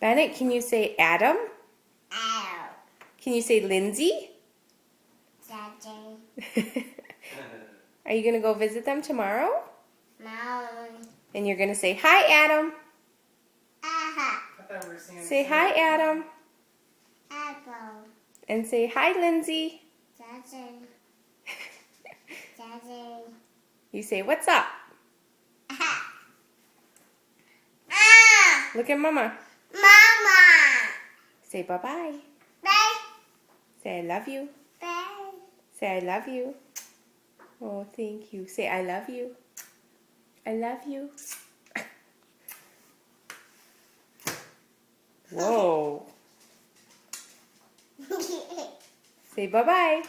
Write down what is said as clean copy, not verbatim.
Bennett, can you say Adam? Ow. Can you say Lindsay? Daddy. Are you going to go visit them tomorrow? Mom. And you're going to say, hi, Adam. Aha. Say, hi, Adam. Apple. And say, hi, Lindsay. Daddy. Daddy. You say, what's up? Aha. Ah. Look at Mama. Mama. Say, bye-bye. Bye. Say, I love you. Bye. Say, I love you. Oh, thank you. Say, I love you. I love you. Whoa. Say, bye-bye.